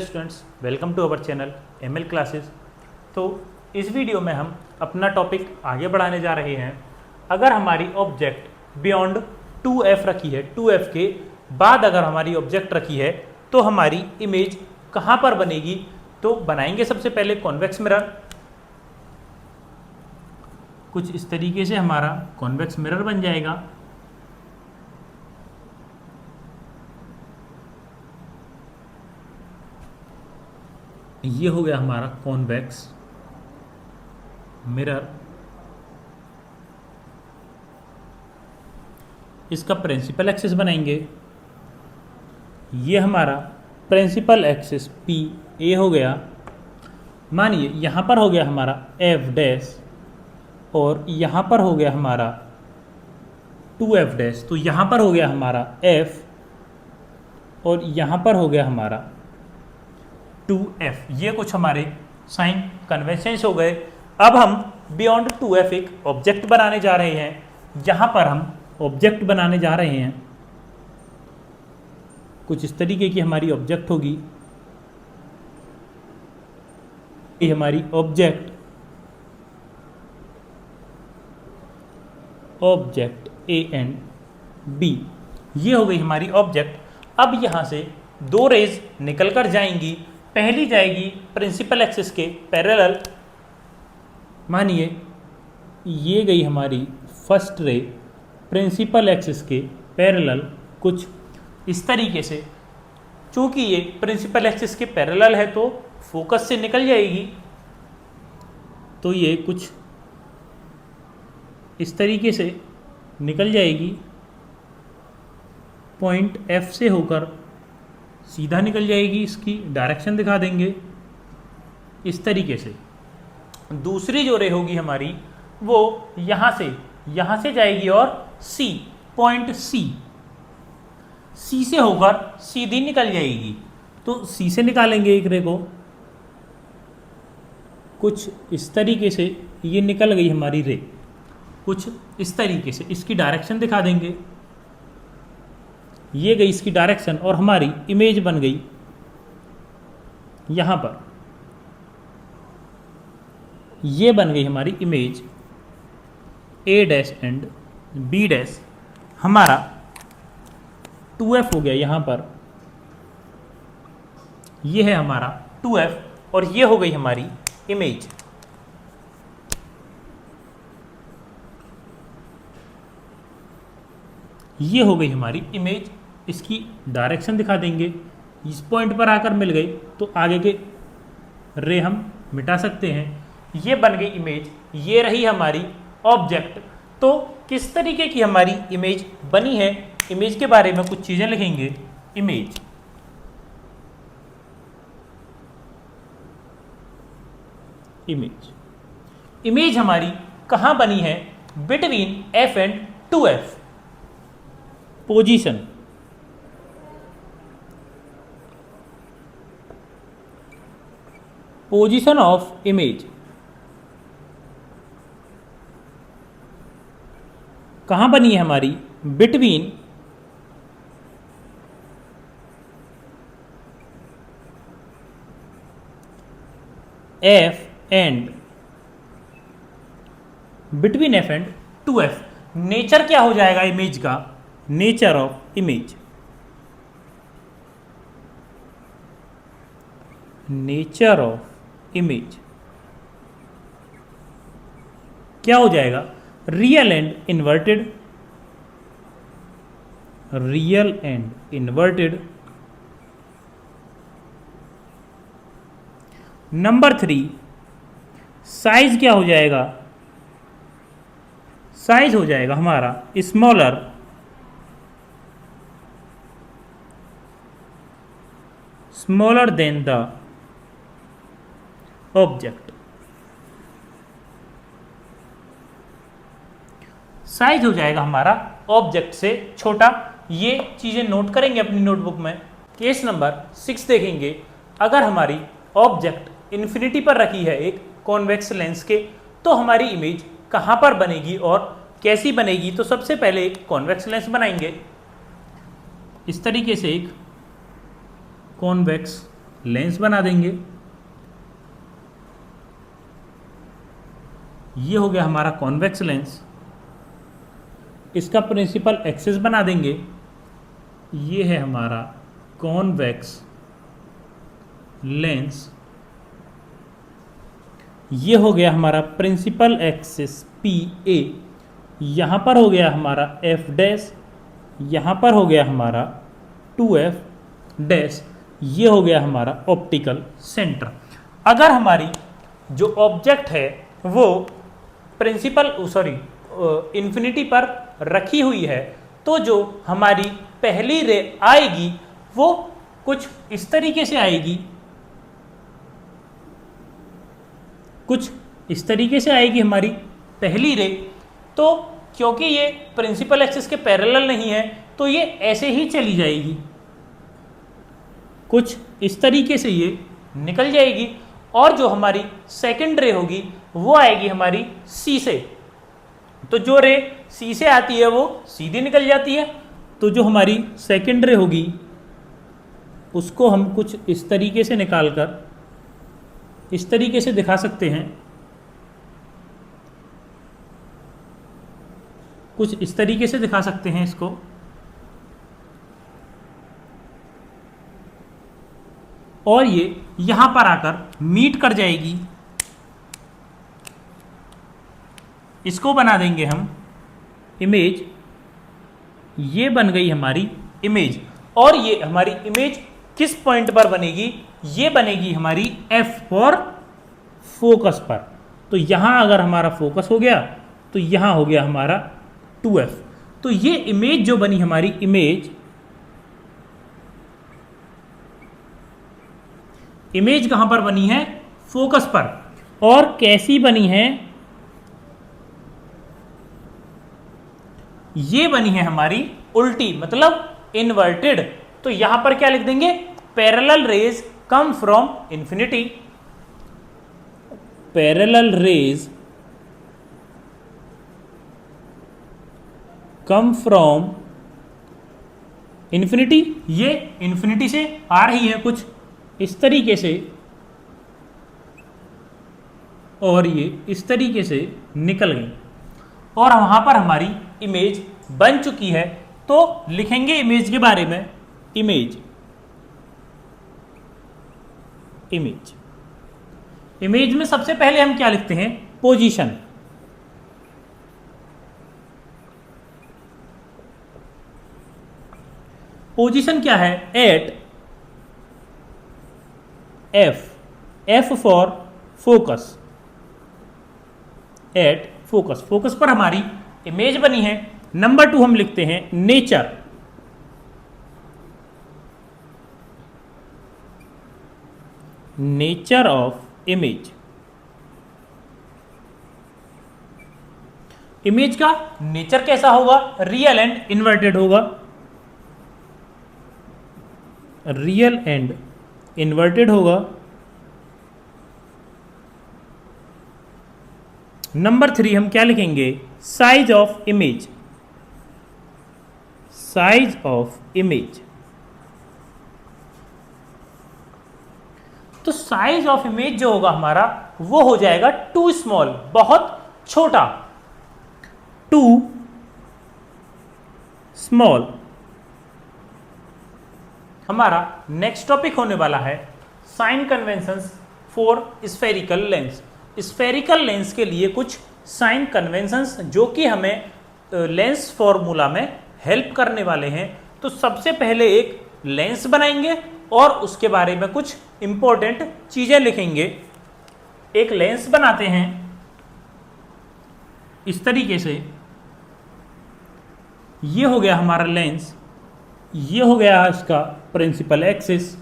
Students, welcome to our channel ML classes. तो इस video में हम अपना टॉपिक आगे बढ़ाने जा रहे हैं। अगर हमारी ऑब्जेक्ट बियॉन्ड 2f रखी है, 2f के बाद अगर हमारी ऑब्जेक्ट रखी है तो हमारी इमेज कहाँ पर बनेगी। तो बनाएंगे सबसे पहले कॉन्वेक्स मिरर। कुछ इस तरीके से हमारा कॉन्वेक्स मिरर बन जाएगा। ये हो गया हमारा कॉन्वेक्स मिरर। इसका प्रिंसिपल एक्सिस बनाएंगे। ये हमारा प्रिंसिपल एक्सिस पी ए हो गया। मानिए यहाँ पर हो गया हमारा एफ डैश और यहाँ पर हो गया हमारा 2f डैश। तो यहाँ पर हो गया हमारा f और यहाँ पर हो गया हमारा 2f। ये कुछ हमारे साइन कन्वेंशंस हो गए। अब हम बियॉन्ड 2f एक ऑब्जेक्ट बनाने जा रहे हैं। यहाँ पर हम ऑब्जेक्ट बनाने जा रहे हैं। कुछ इस तरीके की हमारी ऑब्जेक्ट होगी। ये हमारी ऑब्जेक्ट ए एंड बी, ये हो गई हमारी ऑब्जेक्ट। अब यहाँ से दो रेज निकल कर जाएंगी। पहली जाएगी प्रिंसिपल एक्सिस के पैरेलल। मानिए ये गई हमारी फर्स्ट रे प्रिंसिपल एक्सिस के पैरेलल कुछ इस तरीके से। चूंकि ये प्रिंसिपल एक्सिस के पैरेलल है तो फोकस से निकल जाएगी। तो ये कुछ इस तरीके से निकल जाएगी। पॉइंट F से होकर सीधा निकल जाएगी। इसकी डायरेक्शन दिखा देंगे इस तरीके से। दूसरी जो रे होगी हमारी वो यहाँ से जाएगी और C, पॉइंट C से होकर सीधी निकल जाएगी। तो C से निकालेंगे एक रे को। कुछ इस तरीके से ये निकल गई हमारी रे। कुछ इस तरीके से इसकी डायरेक्शन दिखा देंगे। ये गई इसकी डायरेक्शन और हमारी इमेज बन गई यहाँ पर। ये बन गई हमारी image A dash and B dash. हमारा 2f हो गया यहाँ पर। ये है हमारा 2f और ये हो गई हमारी इमेज। ये हो गई हमारी इमेज। इसकी डायरेक्शन दिखा देंगे। इस पॉइंट पर आकर मिल गई तो आगे के रे हम मिटा सकते हैं। ये बन गई इमेज। ये रही हमारी ऑब्जेक्ट। तो किस तरीके की हमारी इमेज बनी है, इमेज के बारे में कुछ चीज़ें लिखेंगे। इमेज हमारी कहाँ बनी है? Between f and 2f। Position of image कहाँ बनी है हमारी? Between f and 2f। Nature क्या हो जाएगा इमेज का? Nature of image, nature of image क्या हो जाएगा? Real and inverted, real and inverted. Number 3, size क्या हो जाएगा? साइज हो जाएगा हमारा smaller, smaller than the object. Size हो जाएगा हमारा ऑब्जेक्ट से छोटा। ये चीजें नोट करेंगे अपनी नोटबुक में। केस नंबर 6 देखेंगे। अगर हमारी ऑब्जेक्ट इन्फिनिटी पर रखी है एक कॉन्वेक्स लेंस के, तो हमारी इमेज कहाँ पर बनेगी और कैसी बनेगी? तो सबसे पहले एक कॉन्वेक्स लेंस बनाएंगे। इस तरीके से एक कॉन्वेक्स लेंस बना देंगे। ये हो गया हमारा कॉन्वेक्स लेंस। इसका प्रिंसिपल एक्सिस बना देंगे। ये है हमारा कॉन्वेक्स लेंस। ये हो गया हमारा प्रिंसिपल एक्सिस पी ए। यहाँ पर हो गया हमारा एफ डैश, यहाँ पर हो गया हमारा 2f डैश। ये हो गया हमारा ऑप्टिकल सेंटर। अगर हमारी जो ऑब्जेक्ट है वो प्रिंसिपल इन्फिनिटी पर रखी हुई है, तो जो हमारी पहली रे आएगी वो कुछ इस तरीके से आएगी, कुछ इस तरीके से आएगी हमारी पहली रे। तो क्योंकि ये प्रिंसिपल एक्सिस के पैरेलल नहीं है तो ये ऐसे ही चली जाएगी, कुछ इस तरीके से ये निकल जाएगी। और जो हमारी सेकंड रे होगी वो आएगी हमारी सी से। तो जो रे सी से आती है वो सीधी निकल जाती है। तो जो हमारी सेकंड रे होगी उसको हम कुछ इस तरीके से निकालकर इस तरीके से दिखा सकते हैं, कुछ इस तरीके से दिखा सकते हैं इसको। और ये यहां पर आकर मीट कर जाएगी। इसको बना देंगे हम इमेज। ये बन गई हमारी इमेज। और ये हमारी इमेज किस पॉइंट पर बनेगी? ये बनेगी हमारी F फॉर फोकस पर। तो यहां अगर हमारा फोकस हो गया तो यहां हो गया हमारा 2f। तो ये इमेज जो बनी हमारी इमेज कहां पर बनी है? फोकस पर। और कैसी बनी है? ये बनी है हमारी उल्टी, मतलब इन्वर्टेड। तो यहां पर क्या लिख देंगे? Parallel raise come from infinity. Parallel raise come from infinity. ये इंफिनिटी से आ रही है कुछ इस तरीके से, और ये इस तरीके से निकल गई और वहां पर हमारी इमेज बन चुकी है। तो लिखेंगे इमेज के बारे में, इमेज इमेज इमेज में सबसे पहले हम क्या लिखते हैं? पोजीशन। पोजीशन क्या है? At F for focus, at focus. Focus पर हमारी इमेज बनी है। नंबर 2 हम लिखते हैं nature. Nature of image. Image का नेचर कैसा होगा? रियल एंड इन्वर्टेड होगा। रियल एंड इन्वर्टेड होगा। नंबर 3 हम क्या लिखेंगे? Size of image. Size of image. तो साइज ऑफ इमेज जो होगा हमारा वो हो जाएगा टू स्मॉल, बहुत छोटा। Too small. हमारा नेक्स्ट टॉपिक होने वाला है sign conventions for spherical lens. Spherical lens के लिए कुछ साइन कन्वेंशंस जो कि हमें लेंस फॉर्मूला में हेल्प करने वाले हैं। तो सबसे पहले एक लेंस बनाएंगे और उसके बारे में कुछ इंपॉर्टेंट चीजें लिखेंगे। एक लेंस बनाते हैं इस तरीके से। ये हो गया हमारा लेंस। ये हो गया इसका प्रिंसिपल एक्सिस।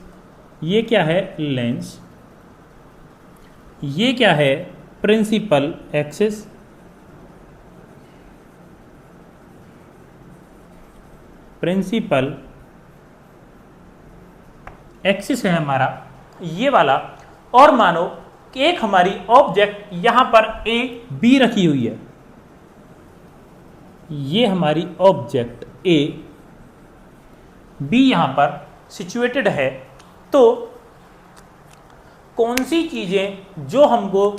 ये क्या है? लेंस। ये क्या है? Principal axis. प्रिंसिपल एक्सिस है हमारा ये वाला। और मानो कि एक हमारी ऑब्जेक्ट यहां पर ए बी रखी हुई है। ये हमारी ऑब्जेक्ट ए बी यहां पर सिचुएटेड है। तो कौन सी चीज़ें जो हमको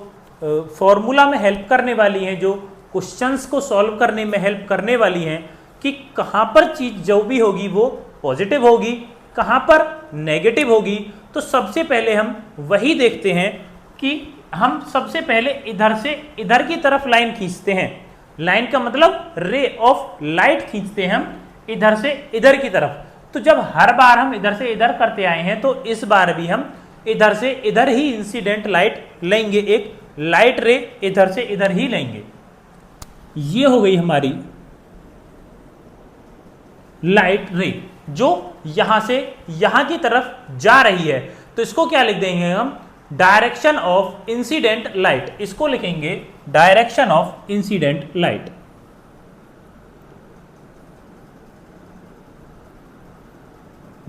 फॉर्मूला में हेल्प करने वाली हैं, जो क्वेश्चंस को सॉल्व करने में हेल्प करने वाली हैं, कि कहाँ पर चीज़ जो भी होगी वो पॉजिटिव होगी, कहाँ पर नेगेटिव होगी। तो सबसे पहले हम वही देखते हैं कि हम सबसे पहले इधर से इधर की तरफ लाइन खींचते हैं। लाइन का मतलब रे ऑफ लाइट खींचते हैं हम इधर से इधर की तरफ। तो जब हर बार हम इधर से इधर करते आए हैं तो इस बार भी हम इधर से इधर ही इंसिडेंट लाइट लेंगे, एक लाइट रे इधर से इधर ही लेंगे। ये हो गई हमारी लाइट रे जो यहां से यहां की तरफ जा रही है। तो इसको क्या लिख देंगे हम, डायरेक्शन ऑफ इंसिडेंट लाइट। इसको लिखेंगे direction of incident light.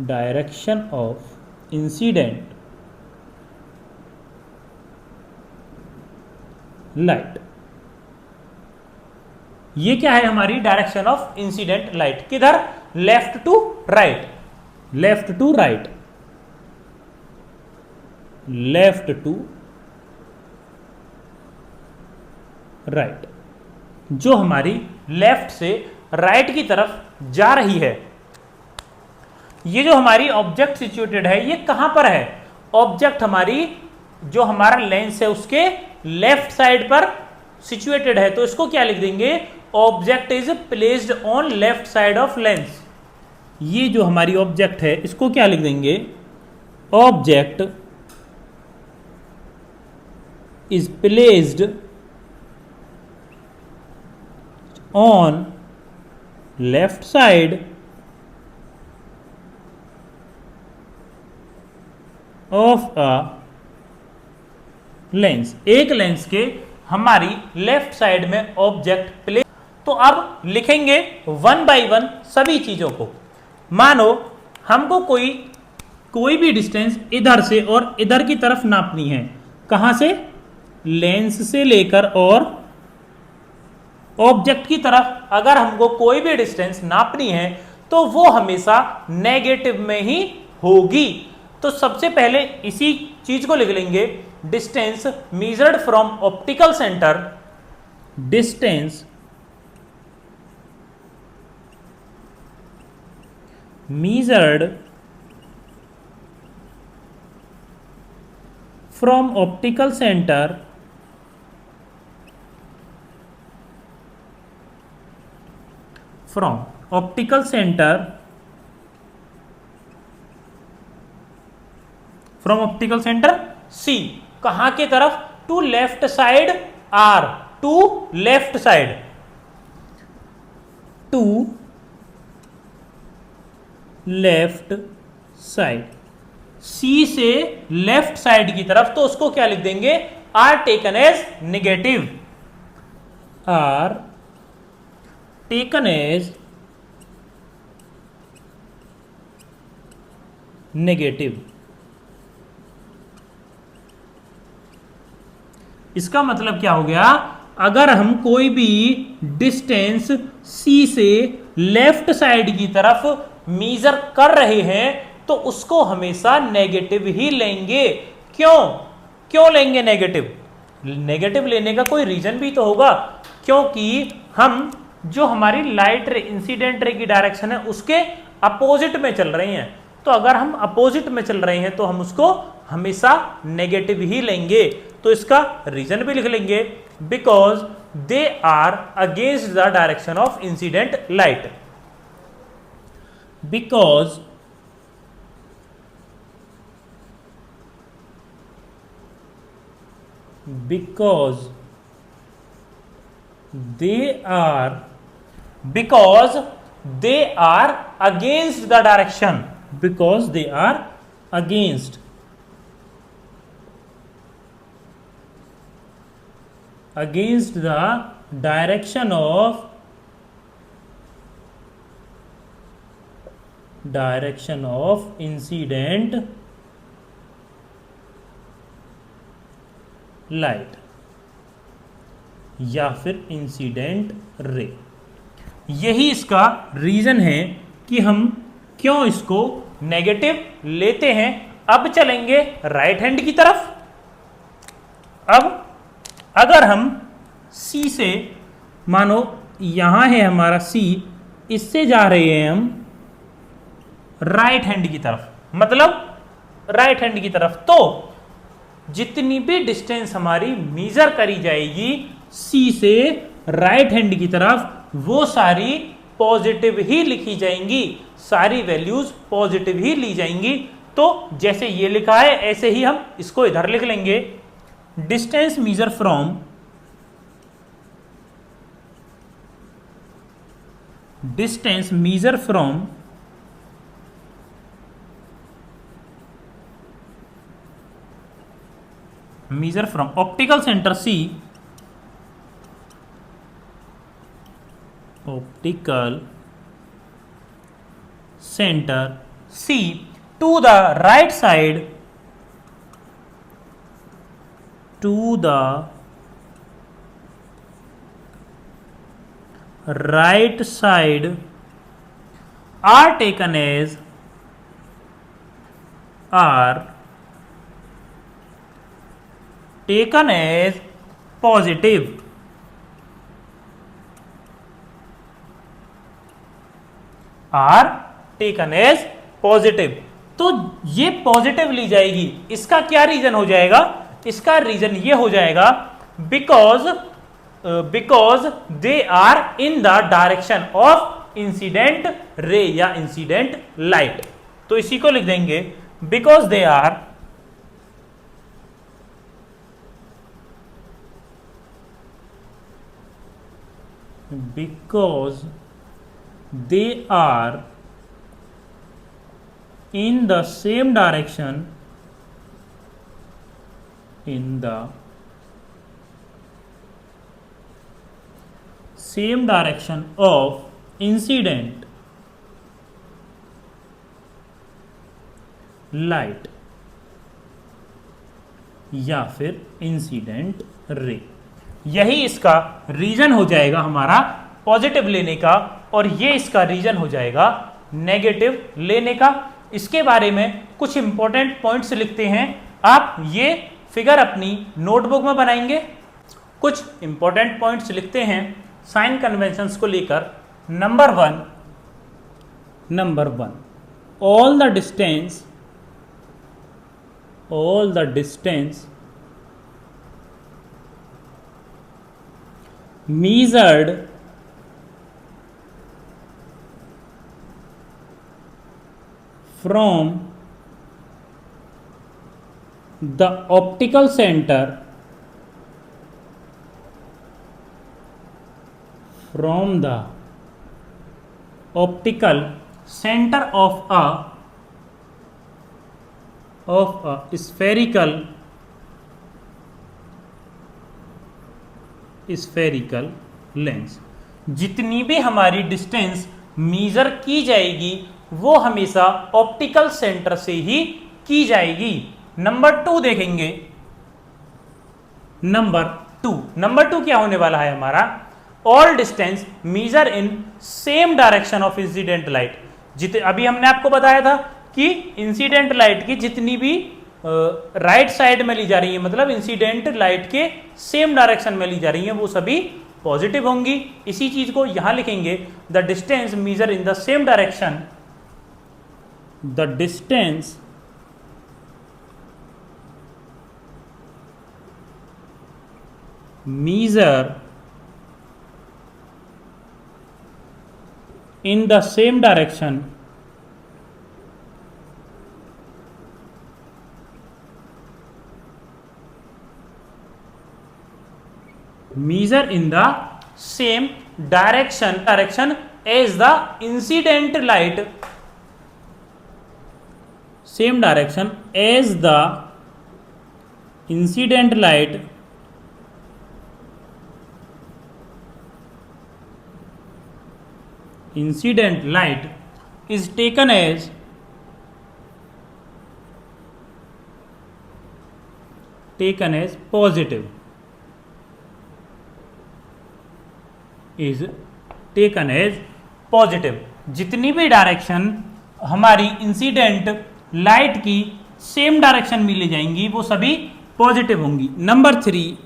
Direction of incident light. ये क्या है हमारी डायरेक्शन ऑफ इंसिडेंट लाइट, किधर, left to right, left to right, left to right, जो हमारी लेफ्ट से राइट की तरफ जा रही है। ये जो हमारी ऑब्जेक्ट सिचुएटेड है ये कहां पर है, ऑब्जेक्ट हमारी जो हमारा लेंस है उसके लेफ्ट साइड पर सिचुएटेड है। तो इसको क्या लिख देंगे, object is placed on left side of lens. ये जो हमारी ऑब्जेक्ट है इसको क्या लिख देंगे, object is placed on left side of a lens. एक लेंस के हमारी लेफ्ट साइड में ऑब्जेक्ट प्लेस। तो अब लिखेंगे वन बाय वन सभी चीजों को। मानो हमको कोई भी डिस्टेंस इधर से और इधर की तरफ नापनी है। कहां से, लेंस से लेकर और ऑब्जेक्ट की तरफ अगर हमको कोई भी डिस्टेंस नापनी है तो वो हमेशा नेगेटिव में ही होगी। तो सबसे पहले इसी चीज को लिख लेंगे, distance measured from optical centre, distance measured from optical center from optical center from optical center C, कहां के तरफ, to left side R, to left side, to left side, C से लेफ्ट साइड की तरफ। तो उसको क्या लिख देंगे, are taken as negative, are taken as negative. इसका मतलब क्या हो गया, अगर हम कोई भी डिस्टेंस सी से लेफ्ट साइड की तरफ मेजर कर रहे हैं तो उसको हमेशा नेगेटिव ही लेंगे। क्यों लेंगे नेगेटिव, नेगेटिव लेने का कोई रीजन भी तो होगा, क्योंकि हम जो हमारी लाइट रे इंसिडेंट रे की डायरेक्शन है उसके अपोजिट में चल रहे हैं। तो अगर हम अपोजिट में चल रहे हैं तो हम उसको हमेशा नेगेटिव ही लेंगे। तो इसका रीजन भी लिख लेंगे, because they are against the direction of incident light, because they are against the direction, because they are against the direction of incident light या फिर इंसिडेंट रे। यही इसका रीजन है कि हम क्यों इसको नेगेटिव लेते हैं। अब चलेंगे राइट हैंड की तरफ। अब अगर हम C से, मानो यहां है हमारा C, इससे जा रहे हैं हम राइट हैंड की तरफ, मतलब राइट हैंड की तरफ, तो जितनी भी डिस्टेंस हमारी मेजर करी जाएगी C से राइट हैंड की तरफ, वो सारी पॉजिटिव ही लिखी जाएंगी, सारी वैल्यूज पॉजिटिव ही ली जाएंगी। तो जैसे ये लिखा है ऐसे ही हम इसको इधर लिख लेंगे, distance measure from optical centre C, optical center C to the right side, are taken as positive, are taken as positive. तो ये पॉजिटिव ली जाएगी, इसका क्या रीजन हो जाएगा? इसका रीजन ये हो जाएगा because they are in the direction of incident ray या इंसिडेंट लाइट। तो इसी को लिख देंगे because they are in the same direction, of incident light या फिर इंसिडेंट रे। यही इसका रीजन हो जाएगा हमारा पॉजिटिव लेने का, और ये इसका रीजन हो जाएगा नेगेटिव लेने का। इसके बारे में कुछ इंपॉर्टेंट पॉइंट्स लिखते हैं। आप ये फिगर अपनी नोटबुक में बनाएंगे। कुछ इंपॉर्टेंट पॉइंट्स लिखते हैं साइन कन्वेंशंस को लेकर। Number one, all the distance measured from the optical center of a spherical lens. जितनी भी हमारी डिस्टेंस मेजर की जाएगी वो हमेशा ऑप्टिकल सेंटर से ही की जाएगी। नंबर 2 देखेंगे। नंबर टू क्या होने वाला है हमारा? All distance measure in same direction of incident light. अभी हमने आपको बताया था कि इंसिडेंट लाइट की जितनी भी राइट साइड में ली जा रही है, मतलब इंसिडेंट लाइट के सेम डायरेक्शन में ली जा रही है, वो सभी पॉजिटिव होंगी। इसी चीज को यहां लिखेंगे, the distance measure in the same direction, the distance measure in the same direction measure in the same direction as the incident light, same direction as the incident light is taken as positive, is taken as positive। जितनी भी direction हमारी incident light की same direction में ले जाएंगी वो सभी positive होंगी। Number 3,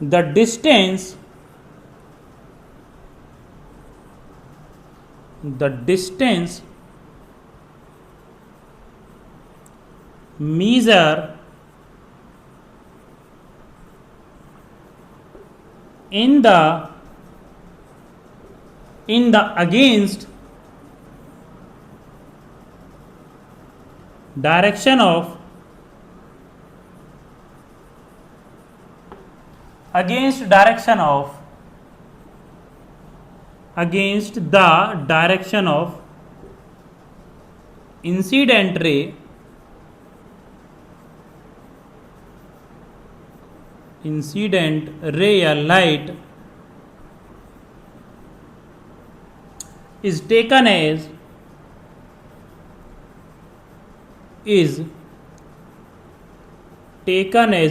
the distance measure in the against direction of against the direction of incident ray या light is taken as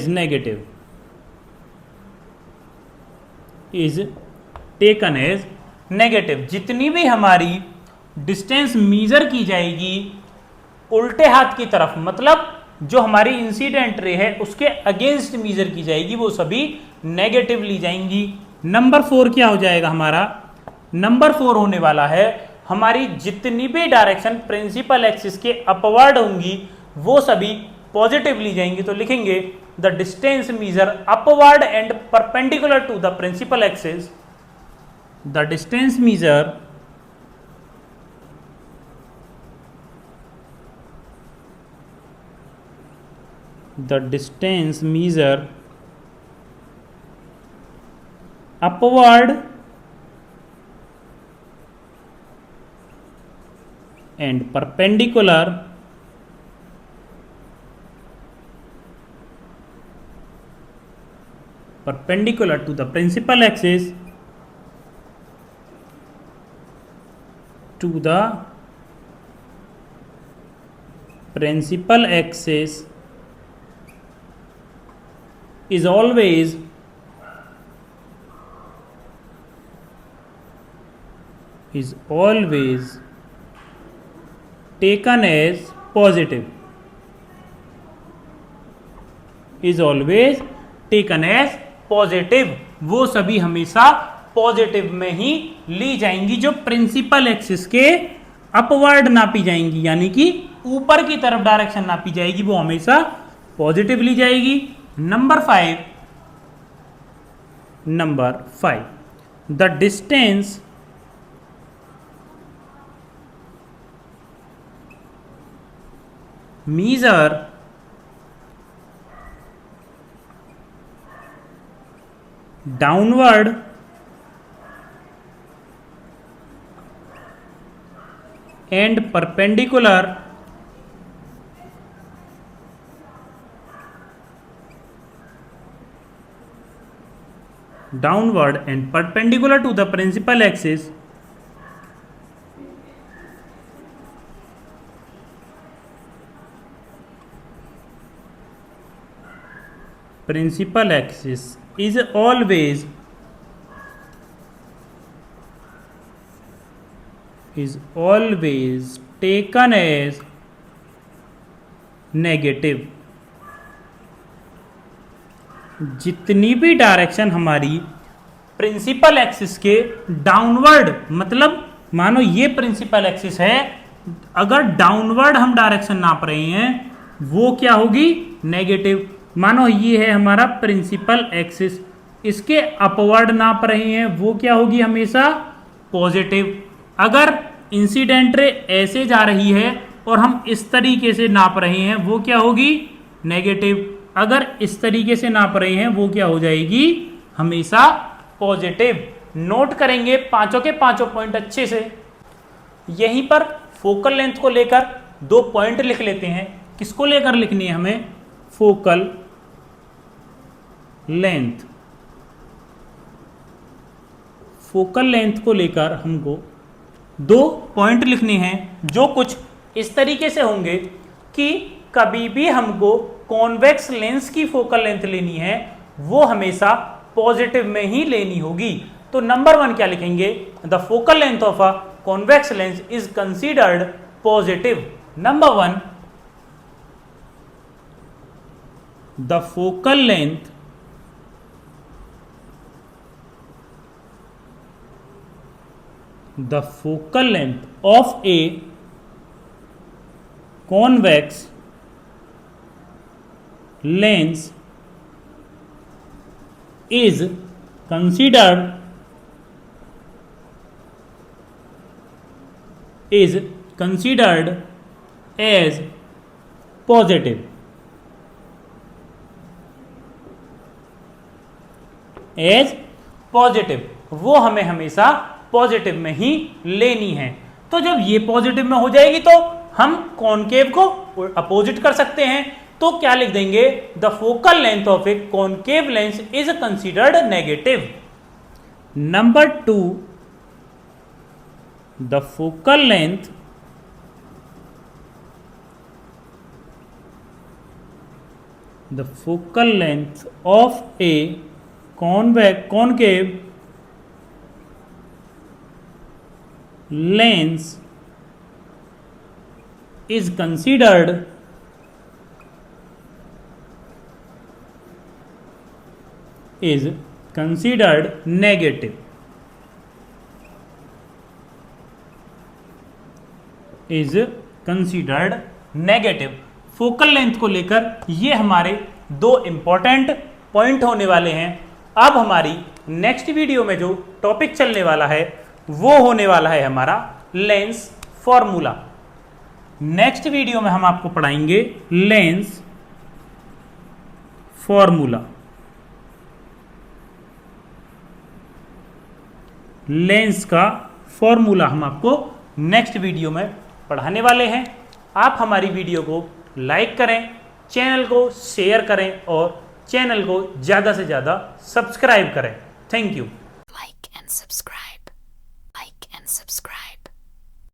negative, जितनी भी हमारी डिस्टेंस मीजर की जाएगी उल्टे हाथ की तरफ, मतलब जो हमारी इंसिडेंट रे है उसके अगेंस्ट मीजर की जाएगी, वो सभी नेगेटिव ली जाएंगी। नंबर 4 क्या हो जाएगा हमारा? नंबर 4 होने वाला है हमारी जितनी भी डायरेक्शन प्रिंसिपल एक्सिस के अपवर्ड होंगी वो सभी पॉजिटिव ली जाएंगी। तो लिखेंगे the distance measure upward and perpendicular to the principal axis, the distance measure upward and perpendicular to the principal axis is always taken as positive, वो सभी हमेशा पॉजिटिव में ही ली जाएंगी जो प्रिंसिपल एक्सिस के अपवर्ड नापी जाएंगी, यानी कि ऊपर की तरफ डायरेक्शन नापी जाएगी, वो हमेशा पॉजिटिव ली जाएगी। Number 5, the distance measure downward and perpendicular to the principal axis is always taken as negative। जितनी भी डायरेक्शन हमारी प्रिंसिपल एक्सिस के डाउनवर्ड, मतलब मानो ये प्रिंसिपल एक्सिस है, अगर डाउनवर्ड हम डायरेक्शन नाप रहे हैं वो क्या होगी? नेगेटिव। मानो ये है हमारा प्रिंसिपल एक्सिस, इसके अपवर्ड नाप रहे हैं वो क्या होगी? हमेशा पॉजिटिव। अगर इंसिडेंट रे ऐसे जा रही है और हम इस तरीके से नाप रहे हैं वो क्या होगी? नेगेटिव। अगर इस तरीके से नाप रहे हैं वो क्या हो जाएगी? हमेशा पॉजिटिव। नोट करेंगे पांचों के पांचों पॉइंट अच्छे से। यहीं पर फोकल लेंथ को लेकर 2 पॉइंट लिख लेते हैं। किसको लेकर लिखनी है हमें? Focal length. फोकल लेंथ को लेकर हमको 2 पॉइंट लिखने हैं जो कुछ इस तरीके से होंगे कि कभी भी हमको कॉन्वेक्स लेंस की फोकल लेंथ लेनी है वो हमेशा पॉजिटिव में ही लेनी होगी। तो नंबर 1 क्या लिखेंगे? The focal length of a convex lens is considered positive. Number 1 the focal length of a convex lens is considered as positive. As positive, वो हमें हमेशा पॉजिटिव में ही लेनी है। तो जब ये पॉजिटिव में हो जाएगी तो हम कॉनकेव को अपोजिट कर सकते हैं। तो क्या लिख देंगे, the focal length of A concave lens is considered negative. Number 2, the focal length of A concave lens is considered negative. Focal length को लेकर ये हमारे दो इंपॉर्टेंट पॉइंट होने वाले हैं। अब हमारी नेक्स्ट वीडियो में जो टॉपिक चलने वाला है वो होने वाला है हमारा लेंस फॉर्मूला। नेक्स्ट वीडियो में हम आपको पढ़ाएंगे लेंस फॉर्मूला। लेंस का फॉर्मूला हम आपको नेक्स्ट वीडियो में पढ़ाने वाले हैं। आप हमारी वीडियो को लाइक करें, चैनल को शेयर करें और चैनल को ज़्यादा से ज़्यादा सब्सक्राइब करें। Thank you. Like and subscribe.